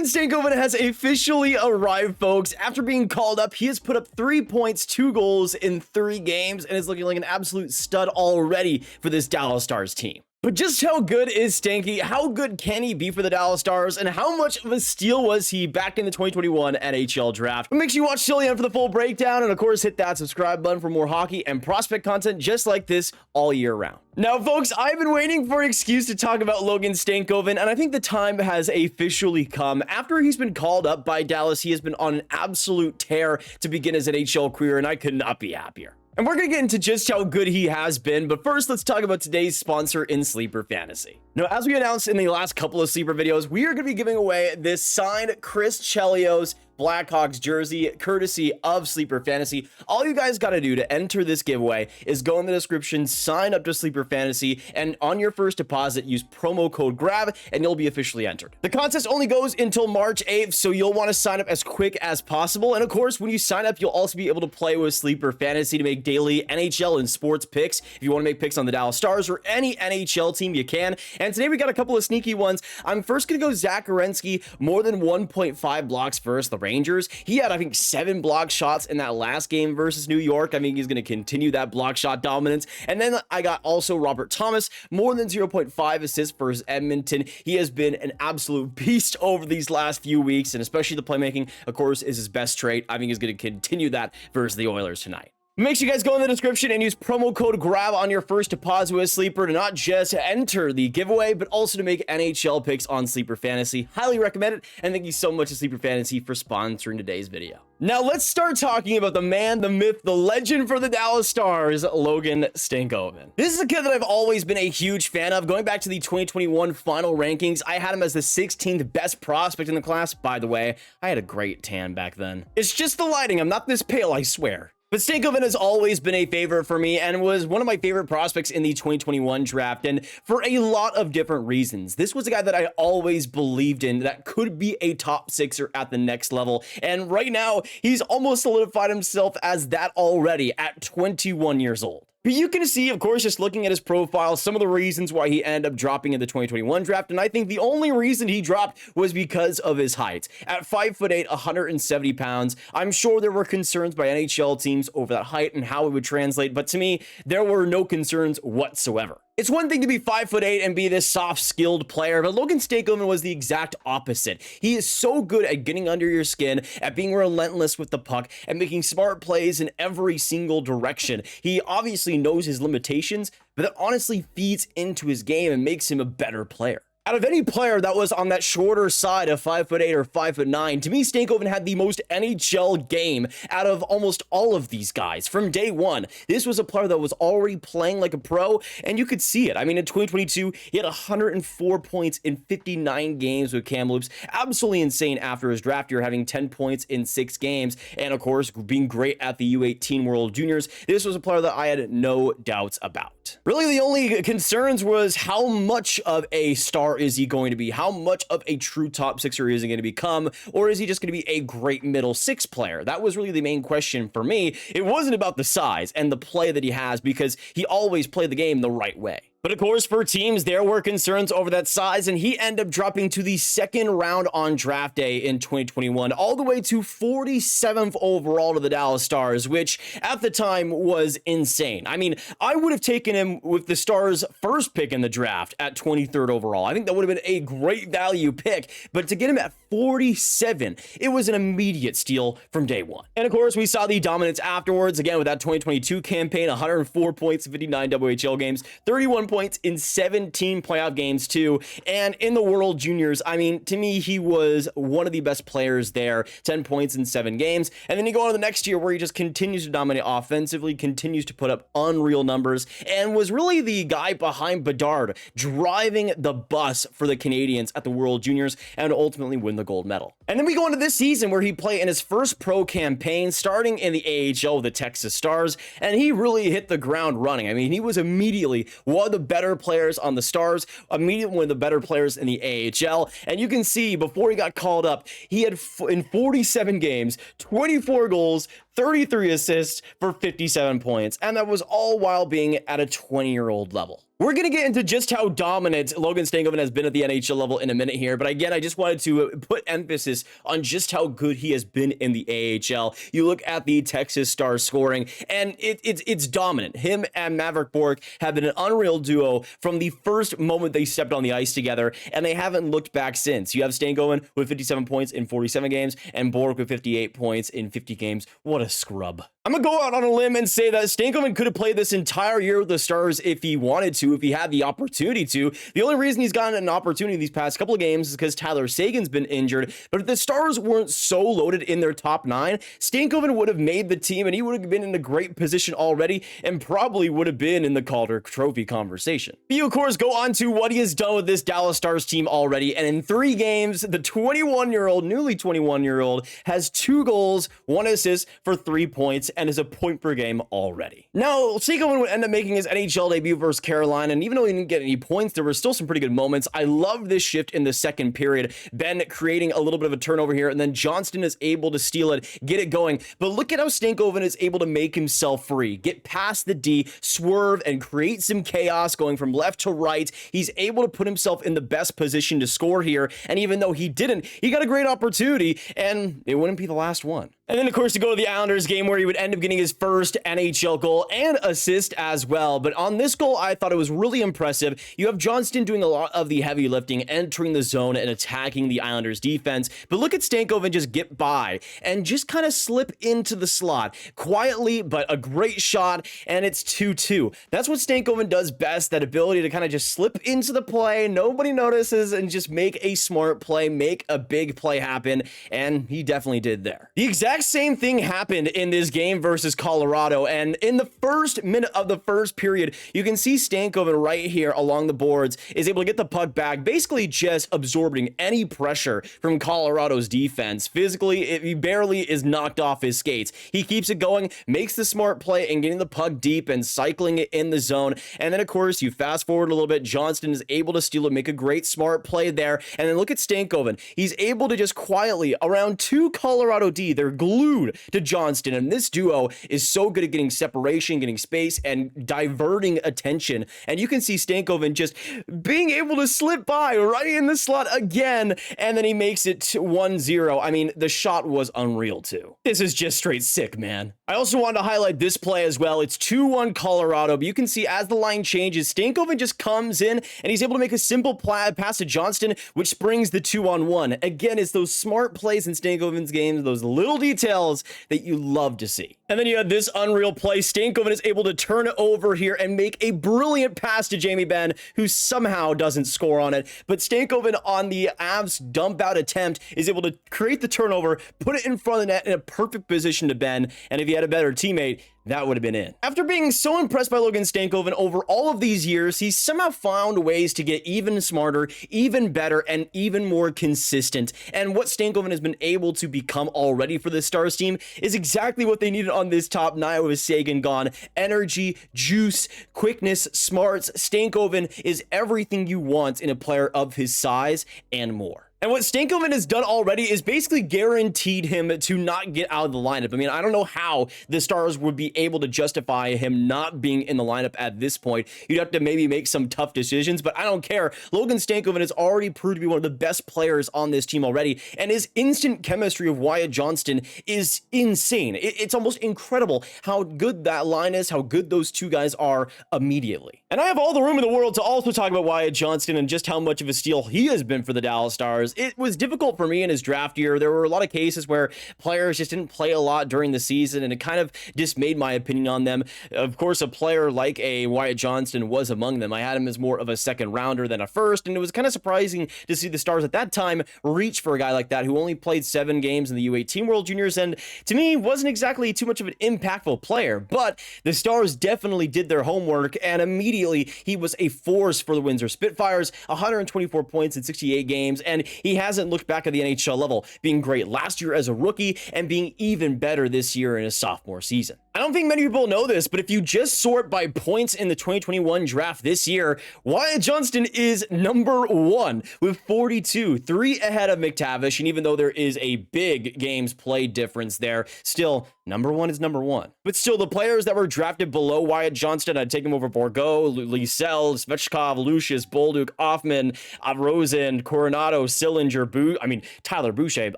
Logan Stankoven has officially arrived, folks. After being called up, he has put up 3 points, 2 goals in 3 games, and is looking like an absolute stud already for this Dallas Stars team. But just how good is Stanky? How good can he be for the Dallas Stars? And how much of a steal was he back in the 2021 NHL Draft? But make sure you watch till the end for the full breakdown. And of course, hit that subscribe button for more hockey and prospect content just like this all year round. Now, folks, I've been waiting for an excuse to talk about Logan Stankoven, and I think the time has officially come. After he's been called up by Dallas, he has been on an absolute tear to begin his NHL career, and I could not be happier. And we're going to get into just how good he has been, but first, let's talk about today's sponsor in Sleeper Fantasy. Now, as we announced in the last couple of Sleeper videos, we are going to be giving away this signed Chris Chelios Blackhawks jersey, courtesy of Sleeper Fantasy. All you guys got to do to enter this giveaway is go in the description, sign up to Sleeper Fantasy, and on your first deposit, use promo code GRAB, and you'll be officially entered. The contest only goes until March 8th, so you'll want to sign up as quick as possible. And of course, when you sign up, you'll also be able to play with Sleeper Fantasy to make daily NHL and sports picks. If you want to make picks on the Dallas Stars or any NHL team, you can. And today we got a couple of sneaky ones. I'm first going to go Zach Werenski, more than 1.5 blocks versus the Rangers. He had, I think, 7 block shots in that last game versus New York. I mean, he's going to continue that block shot dominance. And then I got also Robert Thomas, more than 0.5 assists versus Edmonton. He has been an absolute beast over these last few weeks, and especially the playmaking, of course, is his best trait. I think he's going to continue that versus the Oilers tonight. Make sure you guys go in the description and use promo code GRAB on your first deposit with Sleeper to not just enter the giveaway, but also to make NHL picks on Sleeper Fantasy. Highly recommend it, and thank you so much to Sleeper Fantasy for sponsoring today's video. Now let's start talking about the man, the myth, the legend for the Dallas Stars, Logan Stankoven. This is a kid that I've always been a huge fan of. Going back to the 2021 final rankings, I had him as the 16th best prospect in the class. By the way, I had a great tan back then. It's just the lighting. I'm not this pale, I swear. But Stankoven has always been a favorite for me and was one of my favorite prospects in the 2021 draft, and for a lot of different reasons. This was a guy that I always believed in that could be a top sixer at the next level, and right now he's almost solidified himself as that already at 21 years old. But you can see, of course, just looking at his profile, some of the reasons why he ended up dropping in the 2021 draft. And I think the only reason he dropped was because of his height. At 5'8", 170 pounds, I'm sure there were concerns by NHL teams over that height and how it would translate. But to me, there were no concerns whatsoever. It's one thing to be 5'8" and be this soft, skilled player, but Logan Stankoven was the exact opposite. He is so good at getting under your skin, at being relentless with the puck, and making smart plays in every single direction. He obviously knows his limitations, but that honestly feeds into his game and makes him a better player. Out of any player that was on that shorter side of 5'8" or 5'9", to me, Stankoven had the most NHL game out of almost all of these guys from day one. This was a player that was already playing like a pro, and you could see it. I mean, in 2022, he had 104 points in 59 games with Kamloops. Absolutely insane after his draft year, having 10 points in 6 games, and of course, being great at the U18 World Juniors. This was a player that I had no doubts about. Really, the only concerns was how much of a star is he going to be? How much of a true top sixer is he going to become? Or is he just going to be a great middle six player? That was really the main question for me. It wasn't about the size and the play that he has, because he always played the game the right way. But of course, for teams, there were concerns over that size, and he ended up dropping to the 2nd round on draft day in 2021, all the way to 47th overall to the Dallas Stars, which at the time was insane. I mean, I would have taken him with the Stars' first pick in the draft at 23rd overall. I think that would have been a great value pick, but to get him at 47, it was an immediate steal from day one. And of course, we saw the dominance afterwards, again with that 2022 campaign, 104 points in 59 WHL games, 31 points in 17 playoff games too, and in the World Juniors, I mean, to me, he was one of the best players there, 10 points in 7 games, and then you go on to the next year where he just continues to dominate offensively, continues to put up unreal numbers, and was really the guy behind Bedard, driving the bus for the Canadians at the World Juniors, and ultimately win the gold medal. And then we go into this season where he played in his first pro campaign, starting in the AHL with the Texas Stars, and he really hit the ground running. I mean, he was immediately one of the better players on the Stars, immediately one of the better players in the AHL, and you can see before he got called up, he had in 47 games, 24 goals, 33 assists for 57 points, and that was all while being at a 20-year-old level. We're going to get into just how dominant Logan Stankoven has been at the NHL level in a minute here, but again, I just wanted to put emphasis on just how good he has been in the AHL. You look at the Texas Stars scoring, and it's dominant. Him and Maverick Bourque have been an unreal duo from the first moment they stepped on the ice together, and they haven't looked back since. You have Stankoven with 57 points in 47 games, and Bourque with 58 points in 50 games. What a scrub. I'm going to go out on a limb and say that Stankoven could have played this entire year with the Stars if he wanted to, if he had the opportunity to. The only reason he's gotten an opportunity these past couple of games is because Tyler Seguin's been injured. But if the Stars weren't so loaded in their top 9, Stankoven would have made the team, and he would have been in a great position already, and probably would have been in the Calder Trophy conversation. You, of course, go on to what he has done with this Dallas Stars team already, and in 3 games, the 21-year-old, newly 21-year-old, has 2 goals, 1 assist for 3 points, and is a point per game already. Now, Stankoven would end up making his NHL debut versus Carolina, and even though he didn't get any points, there were still some pretty good moments. I love this shift in the second period. Ben creating a little bit of a turnover here, and then Johnston is able to steal it, get it going. But look at how Stankoven is able to make himself free, get past the D, swerve, and create some chaos going from left to right. He's able to put himself in the best position to score here, and even though he didn't, he got a great opportunity, and it wouldn't be the last one. And then, of course, to go to the Islanders game where he would end up getting his first NHL goal and assist as well. But on this goal, I thought it was really impressive. You have Johnston doing a lot of the heavy lifting, entering the zone and attacking the Islanders defense. But look at Stankoven just get by and just kind of slip into the slot quietly, but a great shot, and it's 2-2. That's what Stankoven does best, that ability to kind of just slip into the play, nobody notices, and just make a smart play, make a big play happen, and he definitely did there. The exact same thing happened in this game versus Colorado, and in the first minute of the first period, you can see Stankoven right here along the boards is able to get the puck back, basically just absorbing any pressure from Colorado's defense. Physically, he barely is knocked off his skates. He keeps it going, makes the smart play, and getting the puck deep and cycling it in the zone. And then, of course, you fast forward a little bit, Johnston is able to steal it, make a great smart play there, and then look at Stankoven. He's able to just quietly, around 2 Colorado D, they're glued to Johnston, and this duo is so good at getting separation, getting space, and diverting attention. And you can see Stankoven just being able to slip by right in the slot again, and then he makes it 1-0. I mean, the shot was unreal too. This is just straight sick, man. I also wanted to highlight this play as well. It's 2-1 Colorado, but you can see as the line changes, Stankoven just comes in, and he's able to make a simple pass to Johnston, which springs the 2-on-1. Again, it's those smart plays in Stankoven's games, those little details that you love to see. And then you had this unreal play. Stankoven is able to turn it over here and make a brilliant pass to Jamie Benn, who somehow doesn't score on it. But Stankoven on the Avs dump out attempt is able to create the turnover, put it in front of the net in a perfect position to Benn. And if he had a better teammate, that would have been it. After being so impressed by Logan Stankoven over all of these years, he's somehow found ways to get even smarter, even better, and even more consistent. And what Stankoven has been able to become already for the Stars team is exactly what they needed on this top 9 with Seguin gone. Energy, juice, quickness, smarts. Stankoven is everything you want in a player of his size and more. And what Stankoven has done already is basically guaranteed him to not get out of the lineup. I mean, I don't know how the Stars would be able to justify him not being in the lineup at this point. You'd have to maybe make some tough decisions, but I don't care. Logan Stankoven has already proved to be one of the best players on this team already, and his instant chemistry of Wyatt Johnston is insane. It's almost incredible how good that line is, how good those two guys are immediately. And I have all the room in the world to also talk about Wyatt Johnston and just how much of a steal he has been for the Dallas Stars. It was difficult for me in his draft year. There were a lot of cases where players just didn't play a lot during the season, and it kind of dismayed my opinion on them. Of course, a player like a Wyatt Johnston was among them. I had him as more of a second rounder than a first, and it was kind of surprising to see the Stars at that time reach for a guy like that who only played 7 games in the U18 World Juniors, and to me wasn't exactly too much of an impactful player. But the Stars definitely did their homework, and immediately he was a force for the Windsor Spitfires. 124 points in 68 games, and he hasn't looked back at the NHL level, being great last year as a rookie and being even better this year in his sophomore season. I don't think many people know this, but if you just sort by points in the 2021 draft this year, Wyatt Johnston is number 1 with 42, 3 ahead of McTavish. And even though there is a big games played difference there, still number 1 is number 1. But still, the players that were drafted below Wyatt Johnston, I'd take him over Bougault, Lysell, Svechkov, Lucius, Bolduc, Othmann, Rosen, Coronato, SIllinger, Tyler Boucher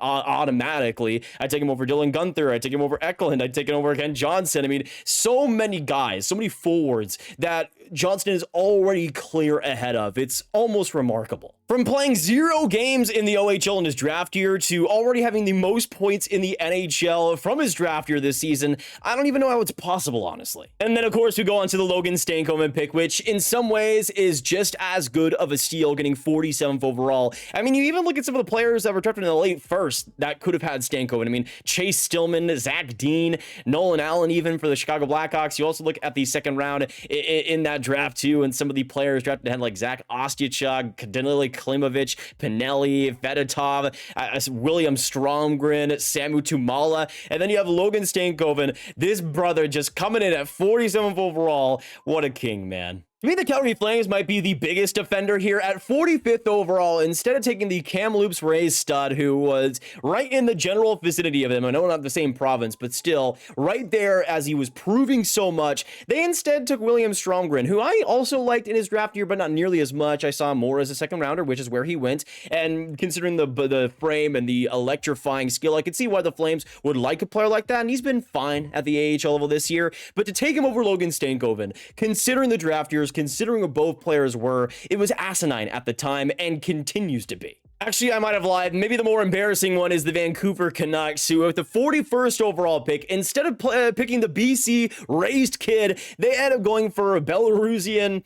automatically. I'd take him over Dylan Guenther. I'd take him over Eklund. I'd take him over Ken Johnson. I mean, so many guys, so many forwards that Johnston is already clear ahead of. It's almost remarkable. From playing 0 games in the OHL in his draft year to already having the most points in the NHL from his draft year this season, I don't even know how it's possible, honestly. And then, of course, we go on to the Logan Stankoven pick, which in some ways is just as good of a steal, getting 47th overall. I mean, you even look at some of the players that were drafted in the late first that could have had Stankoven. I mean, Chase Stillman, Zach Dean, Nolan Allen, even for the Chicago Blackhawks. You also look at the second round in that draft, too, and some of the players drafted ahead, like Zach Ostyachuk, Danila Klimovich, Pinelli, Fedotov, William Stromgren, Samu Tumala, and then you have Logan Stankoven, this brother just coming in at 47th overall. What a king, man. To me, the Calgary Flames might be the biggest defender here at 45th overall, instead of taking the Kamloops Rays stud, who was right in the general vicinity of him. I know not the same province, but still right there as he was proving so much. They instead took William Stromgren, who I also liked in his draft year, but not nearly as much. I saw him more as a second rounder, which is where he went. And considering the frame and the electrifying skill, I could see why the Flames would like a player like that. And he's been fine at the AHL level this year. But to take him over Logan Stankoven, considering the draft years, considering what both players were, it was asinine at the time and continues to be. Actually, I might have lied. Maybe the more embarrassing one is the Vancouver Canucks, who with the 41st overall pick, instead of picking the BC raised kid, they ended up going for a Belarusian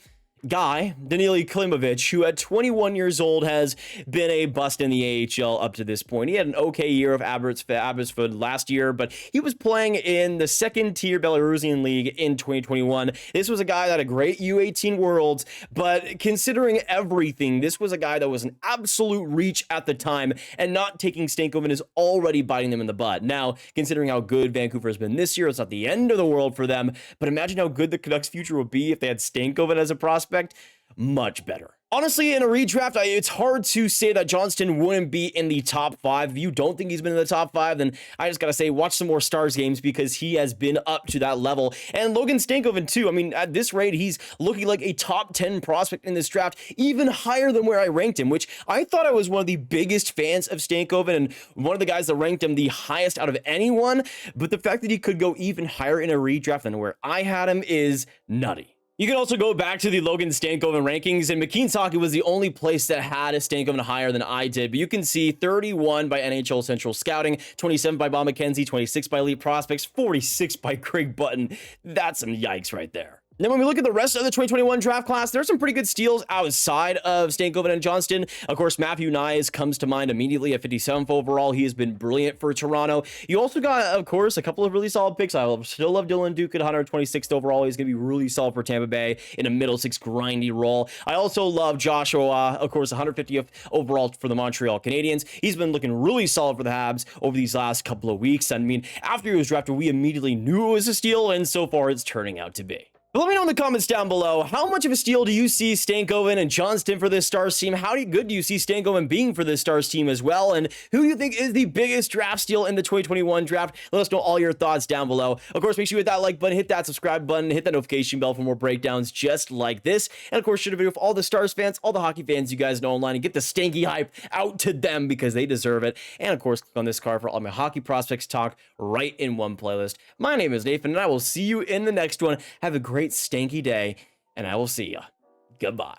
guy, Danila Klimovich, who at 21 years old has been a bust in the AHL up to this point. He had an okay year of Abbotsford last year, but he was playing in the second tier Belarusian league in 2021. This was a guy that had a great U18 Worlds, but considering everything, this was a guy that was an absolute reach at the time, and not taking Stankoven is already biting them in the butt. Now, considering how good Vancouver has been this year, it's not the end of the world for them, but imagine how good the Canucks' future would be if they had Stankoven as a prospect. Much better. Honestly, in a redraft, it's hard to say that Johnston wouldn't be in the top 5. If you don't think he's been in the top 5, then I just gotta say, watch some more Stars games, because he has been up to that level. And Logan Stankoven, too. I mean, at this rate, he's looking like a top 10 prospect in this draft, even higher than where I ranked him, which I thought I was one of the biggest fans of Stankoven and one of the guys that ranked him the highest out of anyone. But the fact that he could go even higher in a redraft than where I had him is nutty. You can also go back to the Logan Stankoven rankings, and McKean's Hockey was the only place that had a Stankoven higher than I did. But you can see 31 by NHL Central Scouting, 27 by Bob McKenzie, 26 by Elite Prospects, 46 by Craig Button. That's some yikes right there. Then when we look at the rest of the 2021 draft class, there's some pretty good steals outside of Stankoven and Johnston. Of course, Matthew Knies comes to mind immediately at 57th overall. He has been brilliant for Toronto. You also got, of course, a couple of really solid picks. I still love Dylan Duke at 126th overall. He's going to be really solid for Tampa Bay in a middle six grindy role. I also love Joshua, of course, 150th overall for the Montreal Canadiens. He's been looking really solid for the Habs over these last couple of weeks. I mean, after he was drafted, we immediately knew it was a steal, and so far it's turning out to be. But let me know in the comments down below, how much of a steal do you see Stankoven and Johnston for this Stars team? How good do you see Stankoven being for this Stars team as well? And who do you think is the biggest draft steal in the 2021 draft? Let us know all your thoughts down below. Of course, make sure you hit that like button, hit that subscribe button, hit that notification bell for more breakdowns just like this. And of course, share the video with all the Stars fans, all the hockey fans you guys know online, and get the stanky hype out to them because they deserve it. And of course, click on this card for all my hockey prospects talk right in one playlist. My name is Nathan, and I will see you in the next one. Have a great stanky day, and I will see ya. Goodbye.